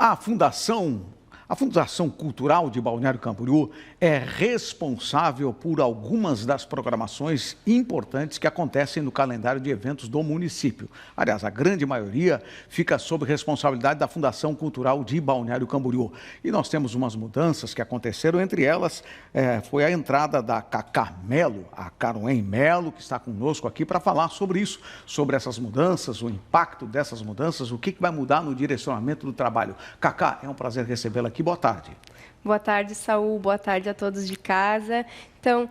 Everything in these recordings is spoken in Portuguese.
A Fundação Cultural de Balneário Camboriú é responsável por algumas das programações importantes que acontecem no calendário de eventos do município. Aliás, a grande maioria fica sob responsabilidade da Fundação Cultural de Balneário Camboriú. E nós temos umas mudanças que aconteceram, entre elas foi a entrada da Cacá Melo, a Caroen Melo, que está conosco aqui para falar sobre isso, sobre essas mudanças, o impacto dessas mudanças, o que vai mudar no direcionamento do trabalho. Cacá, é um prazer recebê-la aqui. Boa tarde. Boa tarde, Saul. Boa tarde a todos de casa. Então,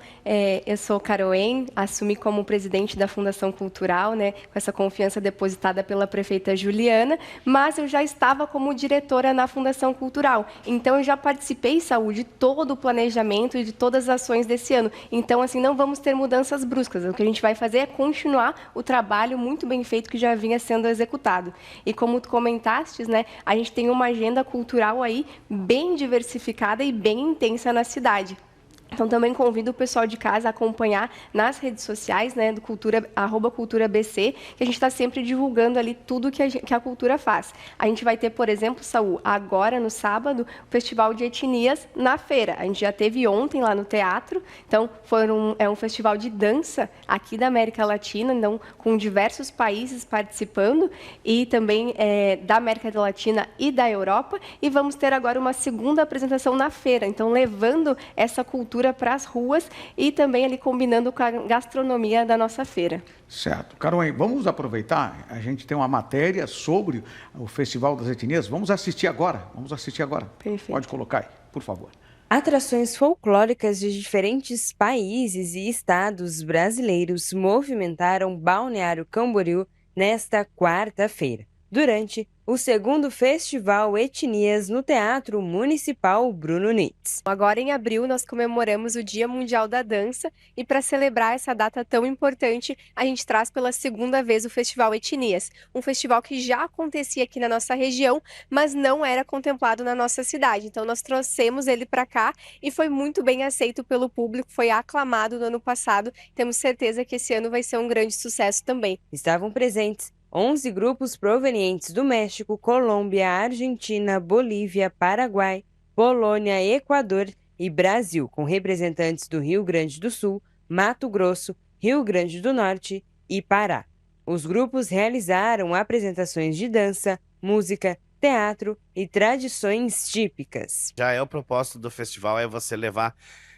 eu sou Caroen, assumi como presidente da Fundação Cultural, né, com essa confiança depositada pela prefeita Juliana, mas eu já estava como diretora na Fundação Cultural. Então, eu já participei, Saul, de todo o planejamento e de todas as ações desse ano. Então, assim, não vamos ter mudanças bruscas. O que a gente vai fazer é continuar o trabalho muito bem feito que já vinha sendo executado. E como tu comentaste, né, a gente tem uma agenda cultural aí bem diversificada e bem intensa na cidade. Então, também convido o pessoal de casa a acompanhar nas redes sociais, né, do @culturabc, que a gente está sempre divulgando ali tudo que a cultura faz. A gente vai ter, por exemplo, Saul, agora no sábado, o Festival de Etnias na feira. A gente já teve ontem lá no teatro, então é um festival de dança aqui da América Latina, então, com diversos países participando, e também da América Latina e da Europa, e vamos ter agora uma segunda apresentação na feira, então levando essa cultura para as ruas e também ali combinando com a gastronomia da nossa feira. Certo. Caroen, vamos aproveitar, a gente tem uma matéria sobre o Festival das Etnias, vamos assistir agora. Perfeito. Pode colocar aí, por favor. Atrações folclóricas de diferentes países e estados brasileiros movimentaram Balneário Camboriú nesta quarta-feira, durante o segundo Festival Etnias no Teatro Municipal Bruno Nitz. Agora, em abril, nós comemoramos o Dia Mundial da Dança e, para celebrar essa data tão importante, a gente traz pela segunda vez o Festival Etnias, um festival que já acontecia aqui na nossa região, mas não era contemplado na nossa cidade. Então, nós trouxemos ele para cá e foi muito bem aceito pelo público, foi aclamado no ano passado. Temos certeza que esse ano vai ser um grande sucesso também. Estavam presentes 11 grupos provenientes do México, Colômbia, Argentina, Bolívia, Paraguai, Polônia, Equador e Brasil, com representantes do Rio Grande do Sul, Mato Grosso, Rio Grande do Norte e Pará. Os grupos realizaram apresentações de dança, música, teatro e tradições típicas. Já é o propósito do festival, é você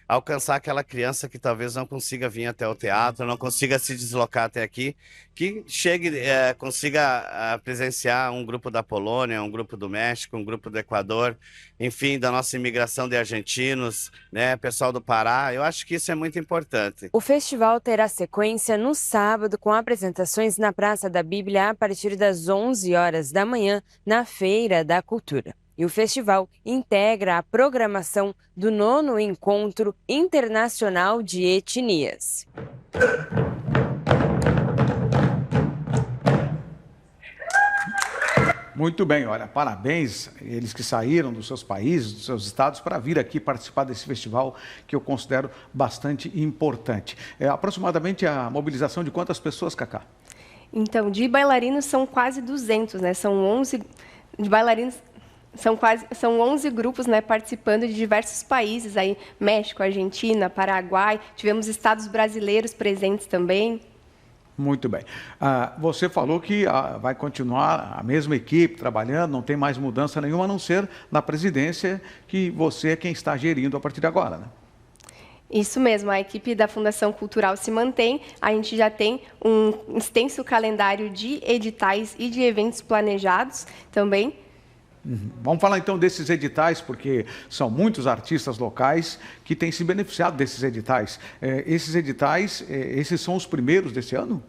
alcançar aquela criança que talvez não consiga vir até o teatro, não consiga se deslocar até aqui, que chegue, consiga presenciar um grupo da Polônia, um grupo do México, um grupo do Equador, enfim, da nossa imigração de argentinos, né, pessoal do Pará. Eu acho que isso é muito importante. O festival terá sequência no sábado com apresentações na Praça da Bíblia a partir das 11 horas da manhã na Feira da Cultura. E o festival integra a programação do 9º Encontro Internacional de Etnias. Muito bem, olha, parabéns eles que saíram dos seus países, dos seus estados, para vir aqui participar desse festival que eu considero bastante importante. Aproximadamente a mobilização de quantas pessoas, Cacá? Então, de bailarinos são quase 200, né? São 11 de bailarinos. São 11 grupos, né, participando de diversos países, aí, México, Argentina, Paraguai, tivemos estados brasileiros presentes também. Muito bem. Você falou que vai continuar a mesma equipe trabalhando, não tem mais mudança nenhuma, a não ser na presidência, que você é quem está gerindo a partir de agora, né? Isso mesmo, a equipe da Fundação Cultural se mantém, a gente já tem um extenso calendário de editais e de eventos planejados também. Vamos falar então desses editais, porque são muitos artistas locais que têm se beneficiado desses editais. Esses editais, esses são os primeiros desse ano?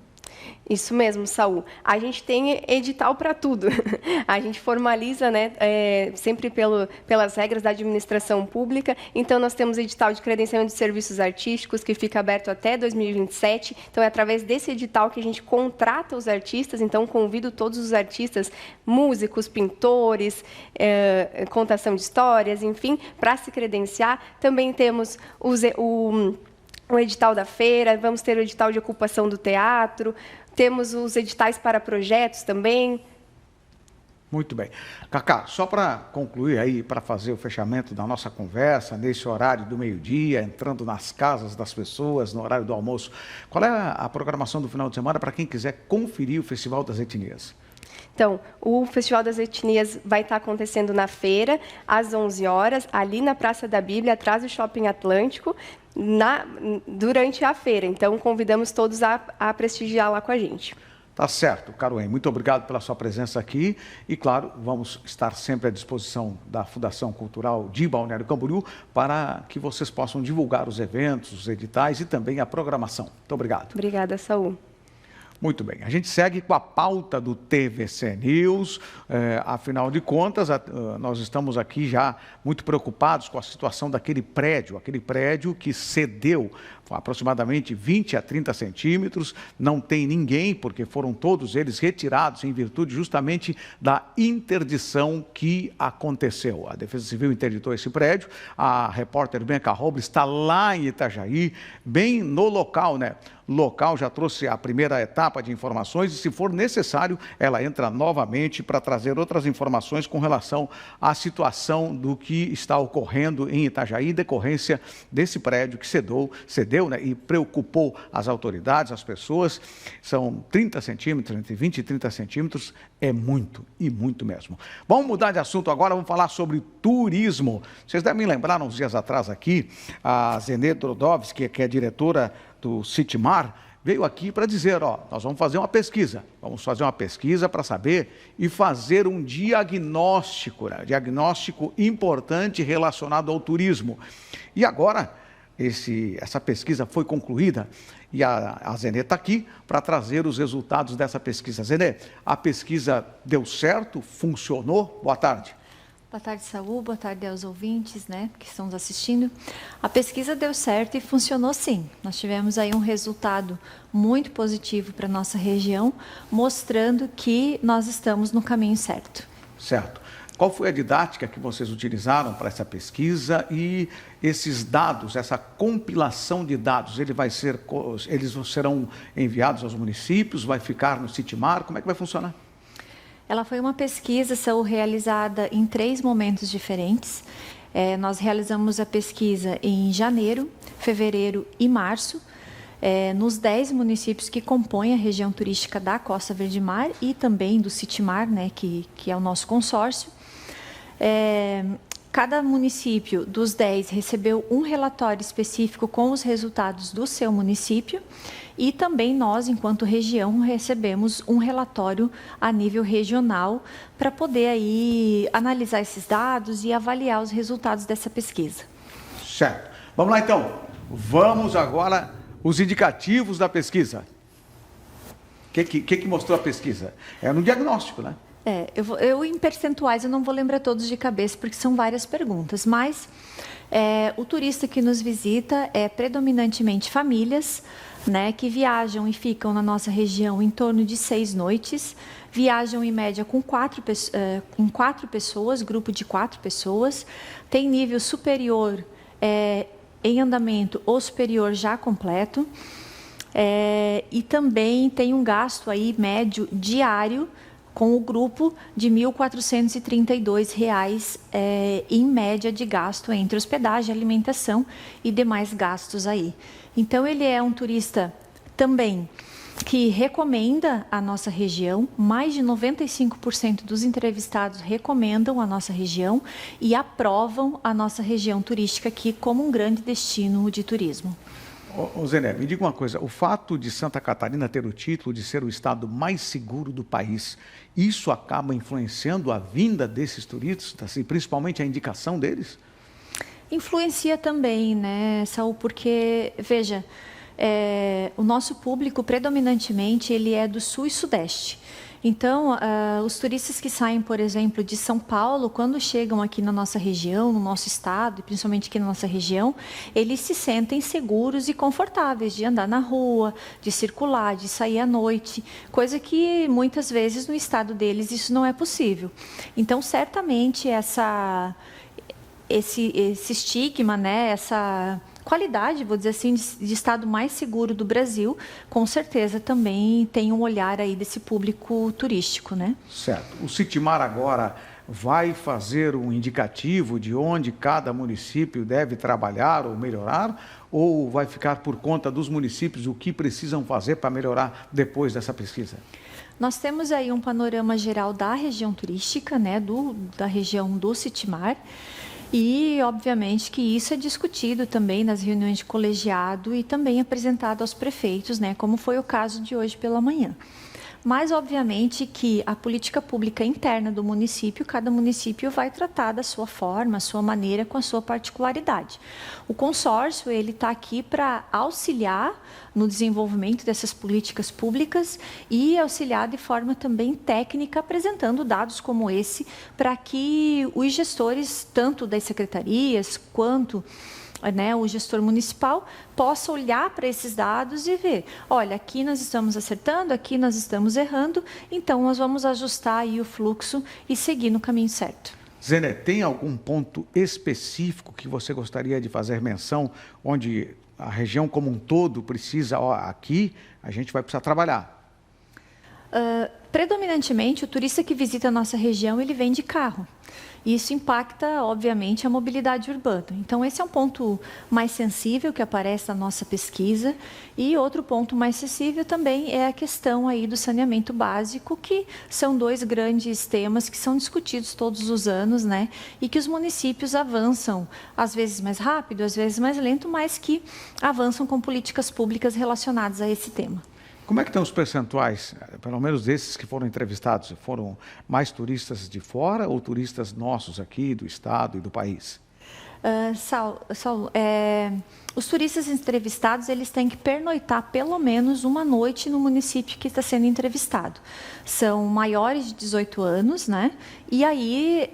Isso mesmo, Saul. A gente tem edital para tudo. A gente formaliza, né, sempre pelas regras da administração pública. Então, nós temos edital de credenciamento de serviços artísticos, que fica aberto até 2027. Então, é através desse edital que a gente contrata os artistas. Então, convido todos os artistas, músicos, pintores, contação de histórias, enfim, para se credenciar. Também temos o edital da feira, vamos ter o edital de ocupação do teatro, temos os editais para projetos também. Muito bem. Cacá, só para concluir aí, para fazer o fechamento da nossa conversa, nesse horário do meio-dia, entrando nas casas das pessoas, no horário do almoço, qual é a programação do final de semana para quem quiser conferir o Festival das Etnias? Então, o Festival das Etnias vai estar acontecendo na feira, às 11 horas, ali na Praça da Bíblia, atrás do Shopping Atlântico, durante a feira. Então, convidamos todos a prestigiar lá com a gente. Tá certo, Caroen. Muito obrigado pela sua presença aqui e, claro, vamos estar sempre à disposição da Fundação Cultural de Balneário Camboriú para que vocês possam divulgar os eventos, os editais e também a programação. Muito obrigado. Obrigada, Saul. Muito bem, a gente segue com a pauta do TVC News, afinal de contas, nós estamos aqui já muito preocupados com a situação daquele prédio que cedeu aproximadamente 20 a 30 centímetros, não tem ninguém, porque foram todos eles retirados em virtude justamente da interdição que aconteceu. A Defesa Civil interditou esse prédio, a repórter Bianca Robles está lá em Itajaí, bem no local, né? Local já trouxe a primeira etapa de informações e, se for necessário, ela entra novamente para trazer outras informações com relação à situação do que está ocorrendo em Itajaí, em decorrência desse prédio que cedeu, né, e preocupou as autoridades, as pessoas. São 30 centímetros, entre 20 e 30 centímetros, é muito, e muito mesmo. Vamos mudar de assunto agora, vamos falar sobre turismo. Vocês devem lembrar, uns dias atrás aqui, a Zenê Drodowski, que é diretora do Citimar, veio aqui para dizer, nós vamos fazer uma pesquisa, para saber e fazer um diagnóstico, né? Diagnóstico importante relacionado ao turismo. E agora, essa pesquisa foi concluída e a Zenê está aqui para trazer os resultados dessa pesquisa. Zenê, a pesquisa deu certo? Funcionou? Boa tarde. Boa tarde, Saul. Boa tarde aos ouvintes, né, que estão nos assistindo. A pesquisa deu certo e funcionou sim. Nós tivemos aí um resultado muito positivo para a nossa região, mostrando que nós estamos no caminho certo. Certo. Qual foi a didática que vocês utilizaram para essa pesquisa e esses dados, essa compilação de dados, eles serão enviados aos municípios, vai ficar no Citimar? Como é que vai funcionar? Ela foi uma pesquisa, Saul, realizada em 3 momentos diferentes. Nós realizamos a pesquisa em janeiro, fevereiro e março, nos 10 municípios que compõem a região turística da Costa Verde Mar e também do Citimar, né, que é o nosso consórcio. Cada município dos 10 recebeu um relatório específico com os resultados do seu município e também nós, enquanto região, recebemos um relatório a nível regional para poder aí analisar esses dados e avaliar os resultados dessa pesquisa. Certo. Vamos lá então. Vamos agora os indicativos da pesquisa. O que mostrou a pesquisa? É no diagnóstico, né? Eu em percentuais eu não vou lembrar todos de cabeça porque são várias perguntas, mas o turista que nos visita é predominantemente famílias, né, que viajam e ficam na nossa região em torno de 6 noites, viajam em média com 4 pessoas, grupo de 4 pessoas, tem nível superior em andamento ou superior já completo, e também tem um gasto aí médio diário com o grupo de R$ 1.432 em média de gasto entre hospedagem, alimentação e demais gastos aí. Então, ele é um turista também que recomenda a nossa região, mais de 95% dos entrevistados recomendam a nossa região e aprovam a nossa região turística aqui como um grande destino de turismo. Zené, me diga uma coisa, o fato de Santa Catarina ter o título de ser o estado mais seguro do país, isso acaba influenciando a vinda desses turistas, assim, principalmente a indicação deles? Influencia também, né, Saul, porque, veja, o nosso público predominantemente ele é do sul e sudeste. Então, os turistas que saem, por exemplo, de São Paulo, quando chegam aqui na nossa região, no nosso estado, e principalmente aqui na nossa região, eles se sentem seguros e confortáveis de andar na rua, de circular, de sair à noite, coisa que muitas vezes no estado deles isso não é possível. Então, certamente esse estigma, né, qualidade, vou dizer assim, de estado mais seguro do Brasil, com certeza também tem um olhar aí desse público turístico, né? Certo. O Citimar agora vai fazer um indicativo de onde cada município deve trabalhar ou melhorar, ou vai ficar por conta dos municípios o que precisam fazer para melhorar depois dessa pesquisa? Nós temos aí um panorama geral da região turística, né, da região do Citimar, e obviamente que isso é discutido também nas reuniões de colegiado e também apresentado aos prefeitos, né, como foi o caso de hoje pela manhã. Mas, obviamente, que a política pública interna do município, cada município vai tratar da sua forma, a sua maneira, com a sua particularidade. O consórcio, ele está aqui para auxiliar no desenvolvimento dessas políticas públicas e auxiliar de forma também técnica, apresentando dados como esse, para que os gestores, tanto das secretarias quanto o gestor municipal possa olhar para esses dados e ver, olha, aqui nós estamos acertando, aqui nós estamos errando, então nós vamos ajustar aí o fluxo e seguir no caminho certo. Zené, tem algum ponto específico que você gostaria de fazer menção, onde a região como um todo precisa, aqui a gente vai precisar trabalhar? Predominantemente, o turista que visita a nossa região, ele vem de carro. Isso impacta, obviamente, a mobilidade urbana. Então, esse é um ponto mais sensível que aparece na nossa pesquisa. E outro ponto mais sensível também é a questão aí do saneamento básico, que são dois grandes temas que são discutidos todos os anos, né? E que os municípios avançam, às vezes mais rápido, às vezes mais lento, mas que avançam com políticas públicas relacionadas a esse tema. Como é que estão os percentuais, pelo menos desses que foram entrevistados? Foram mais turistas de fora ou turistas nossos aqui, do estado e do país? Saulo, os turistas entrevistados, eles têm que pernoitar pelo menos uma noite no município que está sendo entrevistado. São maiores de 18 anos, né? E aí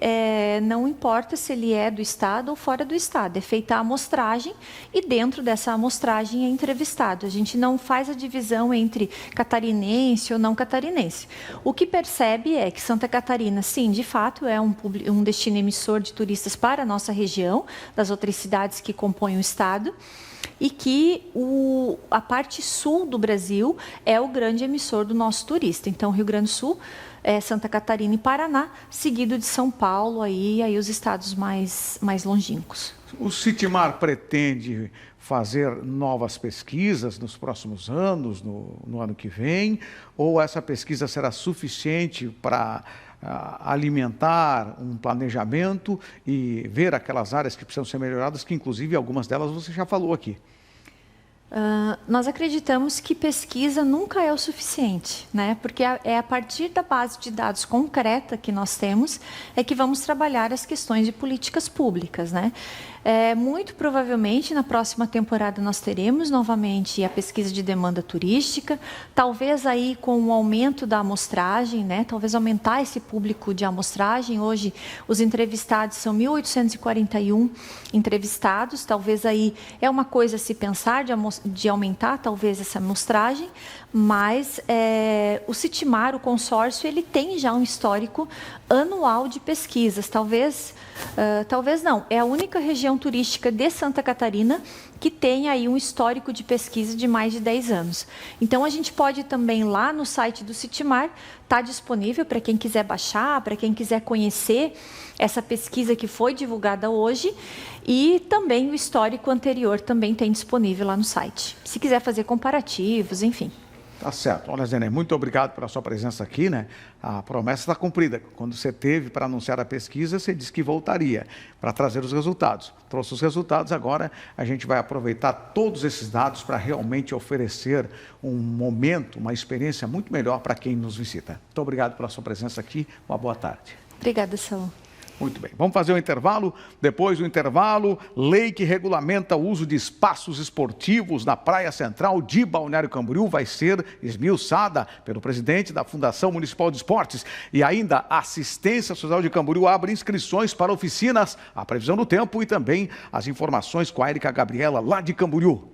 não importa se ele é do estado ou fora do estado, é feita a amostragem e dentro dessa amostragem é entrevistado. A gente não faz a divisão entre catarinense ou não catarinense. O que percebe é que Santa Catarina, sim, de fato, é um destino emissor de turistas para a nossa região, das outras cidades que compõem o estado, e que a parte sul do Brasil é o grande emissor do nosso turista. Então, Rio Grande do Sul, Santa Catarina e Paraná, seguido de São Paulo, aí os estados mais longínquos. O Citimar pretende fazer novas pesquisas nos próximos anos, no ano que vem, ou essa pesquisa será suficiente para alimentar um planejamento e ver aquelas áreas que precisam ser melhoradas, que inclusive algumas delas você já falou aqui? Nós acreditamos que pesquisa nunca é o suficiente, né? Porque é a partir da base de dados concreta que nós temos é que vamos trabalhar as questões de políticas públicas, né? Muito provavelmente na próxima temporada nós teremos novamente a pesquisa de demanda turística, talvez aí com o aumento da amostragem, né? Talvez aumentar esse público de amostragem. Hoje os entrevistados são 1.841 entrevistados, talvez aí é uma coisa a se pensar de aumentar talvez essa amostragem, mas o Citimar, o consórcio, ele tem já um histórico anual de pesquisas, talvez não, é a única região turística de Santa Catarina que tem aí um histórico de pesquisa de mais de 10 anos. Então, a gente pode também, lá no site do Citimar, está disponível para quem quiser baixar, para quem quiser conhecer essa pesquisa que foi divulgada hoje, e também o histórico anterior também tem disponível lá no site, se quiser fazer comparativos, enfim. Tá certo. Olha, Zené, muito obrigado pela sua presença aqui, né? A promessa está cumprida. Quando você teve para anunciar a pesquisa, você disse que voltaria para trazer os resultados. Trouxe os resultados, agora a gente vai aproveitar todos esses dados para realmente oferecer um momento, uma experiência muito melhor para quem nos visita. Muito obrigado pela sua presença aqui. Uma boa tarde. Obrigada, Saulo. Muito bem, vamos fazer um intervalo. Depois do intervalo, lei que regulamenta o uso de espaços esportivos na Praia Central de Balneário Camboriú vai ser esmiuçada pelo presidente da Fundação Municipal de Esportes. E ainda, a Assistência Social de Camboriú abre inscrições para oficinas, a previsão do tempo e também as informações com a Érica Gabriela, lá de Camboriú.